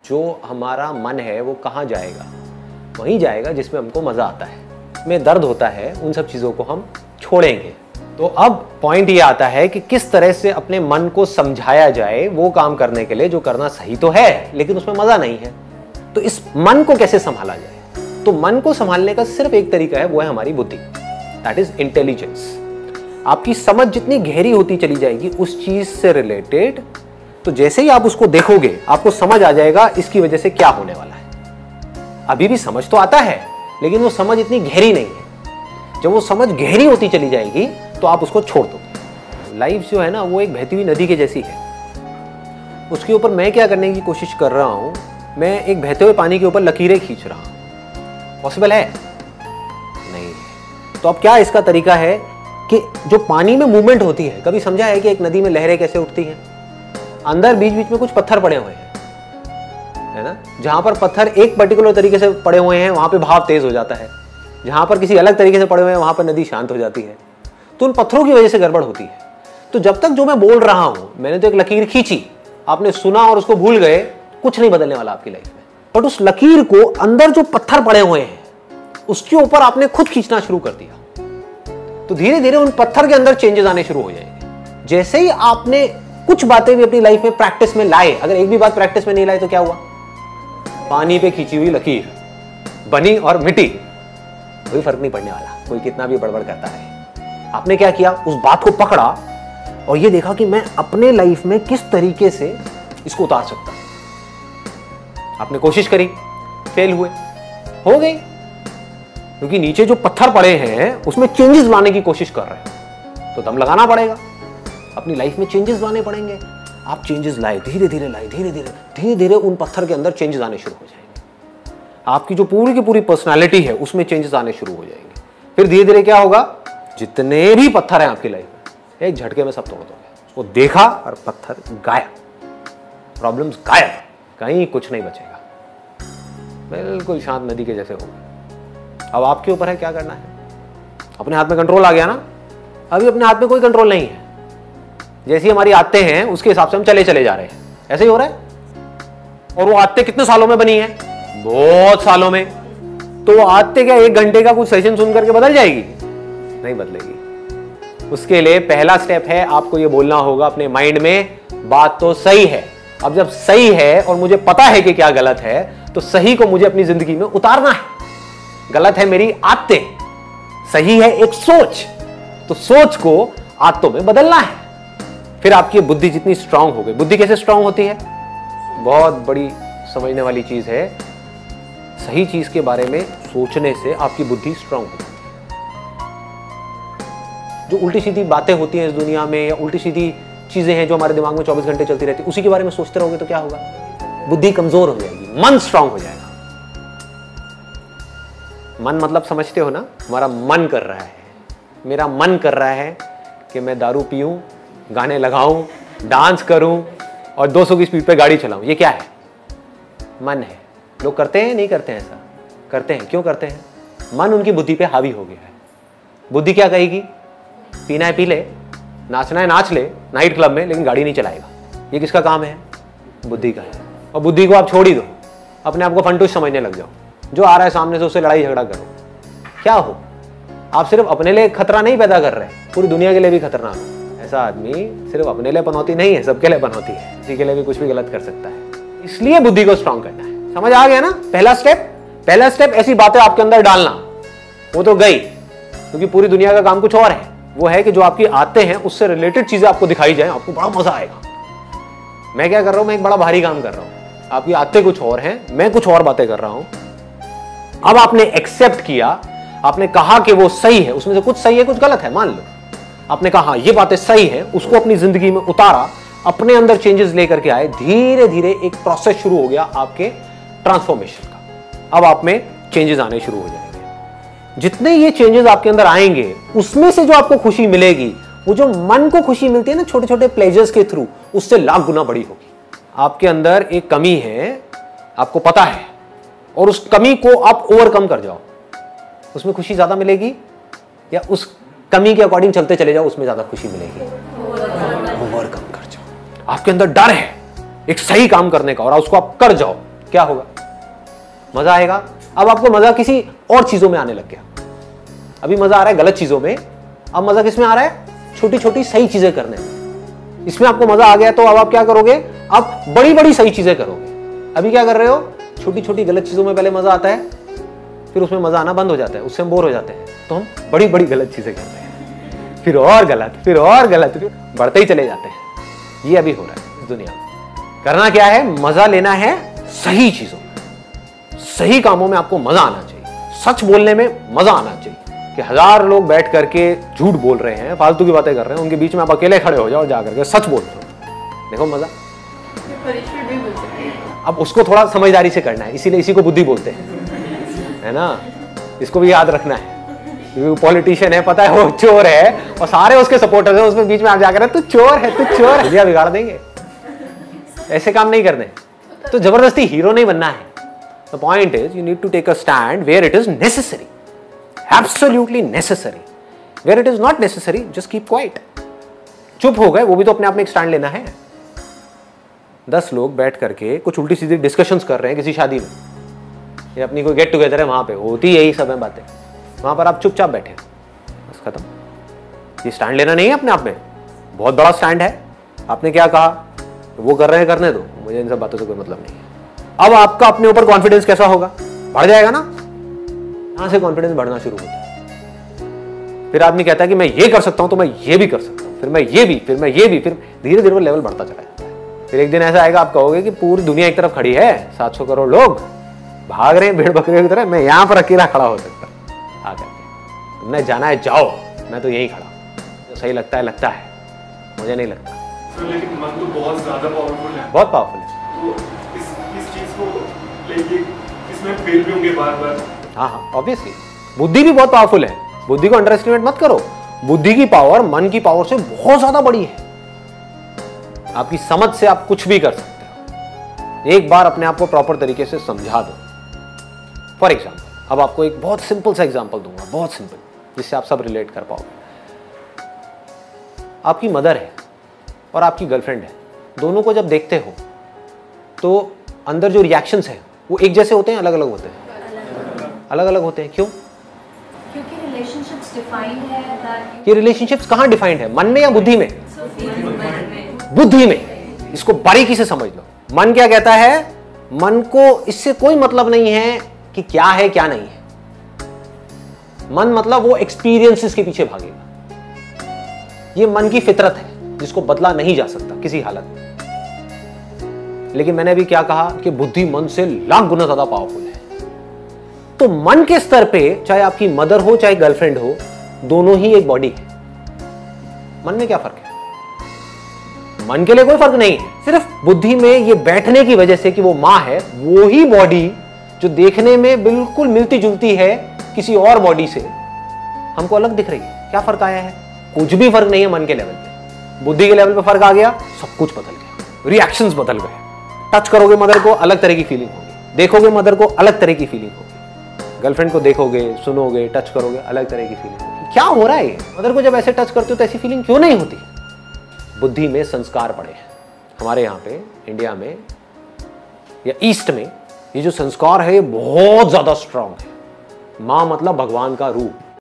जो हमारा मन है वो कहाँ जाएगा? वहीं जाएगा जिसमें हमको मजा आता है। में दर्द होता है, उन सब चीजों को हम छोड़ेंगे। तो अब पॉइंट ये आता है कि किस तरह से अपने मन को समझाया जाए वो काम करने के लिए जो करना सही तो है लेकिन उसमें मजा नहीं है। तो इस मन को कैसे संभाला जाए? तो मन को संभालने का सिर्फ एक तरीका है, वो है हमारी बुद्धि, दैट इज इंटेलिजेंस। आपकी समझ जितनी गहरी होती चली जाएगी उस चीज से रिलेटेड, तो जैसे ही आप उसको देखोगे आपको समझ आ जाएगा इसकी वजह से क्या होने वाला है। अभी भी समझ तो आता है लेकिन वो समझ इतनी गहरी नहीं है। जब वो समझ गहरी होती चली जाएगी तो आप उसको छोड़ दो। लाइफ जो है ना वो एक बहती हुई नदी के जैसी है। उसके ऊपर मैं क्या करने की कोशिश कर रहा हूं, मैं एक बहते हुए पानी के ऊपर लकीरें खींच रहा हूं। पॉसिबल है? नहीं। तो अब क्या इसका तरीका है कि जो पानी में मूवमेंट होती है, कभी समझा है कि एक नदी में लहरें कैसे उठती हैं? अंदर बीच बीच में कुछ पत्थर पड़े हुए हैं, है ना? जहां पर पत्थर एक पर्टिकुलर तरीके से पड़े हुए हैं वहां पे भाव तेज हो जाता है, जहां पर किसी अलग तरीके से पड़े हुए हैं वहां पर नदी शांत हो जाती है। तो उन पत्थरों की वजह से गड़बड़ होती है। तो जब तक जो मैं बोल रहा हूं, मैंने तो एक लकीर खींची, आपने सुना और उसको भूल गए, कुछ नहीं बदलने वाला आपकी लाइफ में। बट उस लकीर को अंदर जो पत्थर पड़े हुए हैं उसके ऊपर आपने खुद खींचना शुरू कर दिया, तो धीरे धीरे उन पत्थर के अंदर चेंजेस आने शुरू हो जाएंगे। जैसे ही आपने कुछ बातें भी अपनी लाइफ में प्रैक्टिस में लाए, अगर एक भी बात प्रैक्टिस में नहीं लाए तो क्या हुआ? पानी पे खींची हुई लकीर बनी और मिटी, कोई फर्क नहीं पड़ने वाला, कोई कितना भी बड़बड़ करता है। आपने क्या किया? उस बात को पकड़ा और ये देखा कि मैं अपने लाइफ में किस तरीके से इसको उतार सकता हूं। आपने कोशिश करी, फेल हुए, हो गई, क्योंकि नीचे जो पत्थर पड़े हैं उसमें चेंजेस लाने की कोशिश कर रहे हैं। तो दम लगाना पड़ेगा, अपनी लाइफ में चेंजेस लाने पड़ेंगे। आप चेंजेस लाए, धीरे धीरे लाए, धीरे धीरे उन पत्थर के अंदर चेंजेस आने शुरू हो जाएंगे। आपकी जो पूरी की पूरी पर्सनालिटी है उसमें चेंजेस आने शुरू हो जाएंगे। फिर धीरे धीरे क्या होगा? जितने भी पत्थर हैं आपकी लाइफ में एक झटके में सब तोड़ दोगे। वो देखा और पत्थर गायब, प्रॉब्लम्स गायब, कहीं कुछ नहीं बचेगा, बिल्कुल शांत नदी के जैसे होगा। अब आपके ऊपर है क्या करना है। अपने हाथ में कंट्रोल आ गया ना? अभी अपने हाथ में कोई कंट्रोल नहीं है। जैसी हमारी आदतें हैं उसके हिसाब से हम चले जा रहे हैं, ऐसे ही हो रहा है। और वो आदतें कितने सालों में बनी है? बहुत सालों में। तो वो आदतें क्या एक घंटे का कुछ सेशन सुन करके बदल जाएगी? नहीं बदलेगी। उसके लिए पहला स्टेप है, आपको ये बोलना होगा अपने माइंड में, बात तो सही है। अब जब सही है और मुझे पता है कि क्या गलत है, तो सही को मुझे अपनी जिंदगी में उतारना है। गलत है मेरी आदतें, सही है एक सोच, तो सोच को आदतों में बदलना है। फिर आपकी बुद्धि जितनी स्ट्रांग हो गई। बुद्धि कैसे स्ट्रांग होती है? बहुत बड़ी समझने वाली चीज है। सही चीज के बारे में सोचने से आपकी बुद्धि स्ट्रांग होती है। जो उल्टी सीधी बातें होती हैं इस दुनिया में, या उल्टी सीधी चीजें हैं जो हमारे दिमाग में 24 घंटे चलती रहती है, उसी के बारे में सोचते रहोगे तो क्या होगा? बुद्धि कमजोर हो जाएगी, मन स्ट्रांग हो जाएगा। मन मतलब समझते हो ना? हमारा मन कर रहा है, मेरा मन कर रहा है कि मैं दारू पीऊं, गाने लगाऊं, डांस करूं और 200 की स्पीड पे गाड़ी चलाऊं। ये क्या है? मन है। लोग करते हैं नहीं करते हैं? ऐसा करते हैं। क्यों करते हैं? मन उनकी बुद्धि पे हावी हो गया है। बुद्धि क्या कहेगी? पीना है पी ले, नाचना है नाच ले नाइट क्लब में, लेकिन गाड़ी नहीं चलाएगा। ये किसका काम है? बुद्धि का है। और बुद्धि को आप छोड़ ही दो, अपने आप को फंटूस समझने लग जाओ। जो आ रहा है सामने से उससे लड़ाई झगड़ा करो। क्या हो? आप सिर्फ अपने लिए खतरा नहीं पैदा कर रहे, पूरी दुनिया के लिए भी खतरनाक हो। ऐसा आदमी सिर्फ अपने लिए पनौती नहीं है, सबके लिए पनौती है। किसी के लिए भी कुछ भी गलत कर सकता है। इसलिए बुद्धि को स्ट्रांग करना है। समझ आ गया ना? पहला स्टेप ऐसी बातें आपके अंदर डालना। वो तो गई, क्योंकि पूरी दुनिया का काम कुछ और है। वो है कि जो आपकी आदतें हैं उससे रिलेटेड चीजें आपको दिखाई जाए, आपको बड़ा मजा आएगा। मैं क्या कर रहा हूं? मैं एक बड़ा भारी काम कर रहा हूं। आपकी आदतें कुछ और हैं, मैं कुछ और बातें कर रहा हूं। अब आपने एक्सेप्ट किया, आपने कहा कि वो सही है, उसमें से कुछ सही है कुछ गलत है, मान लो। आपने कहा ये बातें सही है, उसको अपनी जिंदगी में उतारा, अपने अंदर चेंजेस लेकर के आए, धीरे धीरे एक प्रोसेस शुरू हो गया आपके ट्रांसफॉर्मेशन का। अब आप में चेंजेस आने शुरू हो जाएंगे। जितने ये चेंजेस आपके अंदर आएंगे उसमें से जो आपको खुशी मिलेगी, वो जो मन को खुशी मिलती है ना छोटे छोटे प्लेजर्स के थ्रू, उससे लाख गुना बड़ी होगी। आपके अंदर एक कमी है, आपको पता है, और उस कमी को आप ओवरकम कर जाओ, उसमें खुशी ज्यादा मिलेगी, या उस कमी के अकॉर्डिंग चलते चले जाओ, उसमें ज्यादा खुशी मिलेगी? ओवरकम कर जाओ। आपके अंदर डर है एक सही काम करने का और उसको आप कर जाओ, क्या होगा? मजा आएगा। अब आपको मजा किसी और चीजों में आने लग गया। अभी मजा आ रहा है गलत चीजों में, अब मजा किस में आ रहा है? छोटी छोटी सही चीजें करने में। इसमें आपको मजा आ गया तो अब आप क्या करोगे? आप बड़ी बड़ी सही चीजें करोगे। अभी क्या कर रहे हो? छोटी छोटी गलत चीजों में पहले मजा आता है, फिर उसमें मजा आना बंद हो जाता है, उससे हम बोर हो जाते हैं, तो हम बड़ी बड़ी गलत चीजें करते हैं, फिर और गलत, फिर और गलत, फिर बढ़ते ही चले जाते हैं। ये अभी हो रहा है इस दुनिया में। करना क्या है? मजा लेना है सही चीजों में, सही कामों में आपको मजा आना चाहिए। सच बोलने में मजा आना चाहिए कि 1000 लोग बैठ करके झूठ बोल रहे हैं, फालतू की बातें कर रहे हैं, उनके बीच में आप अकेले खड़े हो जाओ और जाकर के सच बोल रहे हो, देखो मजा। अब उसको थोड़ा समझदारी से करना है, इसीलिए इसी को बुद्धि बोलते हैं, है ना? इसको भी याद रखना है। क्योंकि पॉलिटिशियन है, पता है वो चोर है और सारे उसके सपोर्टर्स हैं, उसमें बीच में आप जाकर तू चोर है, तू चोर है, दिया बिगाड़ देंगे। ऐसे काम नहीं करने। तो जबरदस्ती हीरो नहीं बनना है। The point is you need to take a stand where it is necessary, absolutely necessary. Where it is not necessary just keep quiet. चुप हो गए, वो भी तो अपने आप में एक स्टैंड लेना है। 10 लोग बैठ करके कुछ उल्टी सीधी डिस्कशंस कर रहे हैं किसी शादी में, ये अपनी कोई गेट टुगेदर है, वहां पे होती यही सब है बातें, वहां पर आप चुपचाप बैठे, बस खत्म। ये स्टैंड लेना नहीं है अपने आप में, बहुत बड़ा स्टैंड है। आपने क्या कहा? वो कर रहे हैं, करने दो, मुझे इन सब बातों से कोई मतलब नहीं है। अब आपका अपने ऊपर कॉन्फिडेंस कैसा होगा? बढ़ जाएगा ना। यहां से कॉन्फिडेंस बढ़ना शुरू होता है। फिर आदमी कहता है कि मैं ये कर सकता हूं तो मैं ये भी कर सकता हूं, फिर मैं ये भी, फिर मैं ये भी, फिर धीरे धीरे वो लेवल बढ़ता चला जाता है। फिर एक दिन ऐसा आएगा आप कहोगे कि पूरी दुनिया एक तरफ खड़ी है, 700 करोड़ लोग भाग रहे हैं भेड़ बकरियों की तरह, मैं यहां पर अकेला खड़ा हो सकता हूं। आकर तुमने जाना है जाओ, मैं तो यही खड़ा हूं। जो सही लगता है, मुझे नहीं लगता। लेकिन मन तो बहुत ज्यादा पावरफुल है, बहुत पावरफुल है। तो इस चीज को लेके इसमें फेल भी होंगे बार बार। हाँ, ऑब्वियसली। बुद्धि भी बहुत पावरफुल है, बुद्धि को अंडर एस्टिमेट मत करो। बुद्धि की पावर मन की पावर से बहुत ज्यादा बड़ी है। आपकी समझ से आप कुछ भी कर सकते हो। एक बार अपने आप को प्रॉपर तरीके से समझा दो। फॉर एग्जाम्पल, अब आपको एक बहुत सिंपल सा एग्जाम्पल दूंगा, बहुत सिंपल, जिससे आप सब रिलेट कर पाओगे। आपकी मदर है और आपकी गर्लफ्रेंड है, दोनों को जब देखते हो तो अंदर जो रिएक्शंस हैं वो एक जैसे होते हैं, अलग अलग होते हैं? अलग अलग होते हैं। क्यों? क्योंकि रिलेशनशिप्स डिफाइंड है that ये रिलेशनशिप्स कहाँ डिफाइंड है? मन में या बुद्धि में? बुद्धि में। इसको बारीकी से समझ लो। मन क्या कहता है? मन को इससे कोई मतलब नहीं है कि क्या है क्या नहीं है। मन मतलब वो एक्सपीरियंसेस के पीछे भागेगा। ये मन की फितरत है जिसको बदला नहीं जा सकता किसी हालत में। लेकिन मैंने अभी क्या कहा कि बुद्धि मन से लाख गुना ज्यादा पावरफुल है। तो मन के स्तर पे चाहे आपकी मदर हो चाहे गर्लफ्रेंड हो, दोनों ही एक बॉडी है। मन में क्या फर्क है? मन के लिए कोई फर्क नहीं है। सिर्फ बुद्धि में ये बैठने की वजह से कि वो मां है, वो ही बॉडी जो देखने में बिल्कुल मिलती जुलती है किसी और बॉडी से, हमको अलग दिख रही है। क्या फर्क आया है? कुछ भी फर्क नहीं है मन के लेवल पे। बुद्धि के लेवल पे फर्क आ गया, सब कुछ बदल गया, रिएक्शंस बदल गए। टच करोगे मदर को, अलग तरह की फीलिंग होगी। देखोगे मदर को, अलग तरह की फीलिंग होगी। गर्लफ्रेंड को देखोगे, सुनोगे, टच करोगे, अलग तरह की फीलिंग होगी। क्या हो रहा है ये? मदर को जब ऐसे टच करते हो तो ऐसी फीलिंग क्यों नहीं होती? बुद्धि में संस्कार पड़े हैं। हमारे यहाँ पे इंडिया में या ईस्ट में ये जो संस्कार है ये बहुत ज्यादा स्ट्रांग है। मां मतलब भगवान का रूप।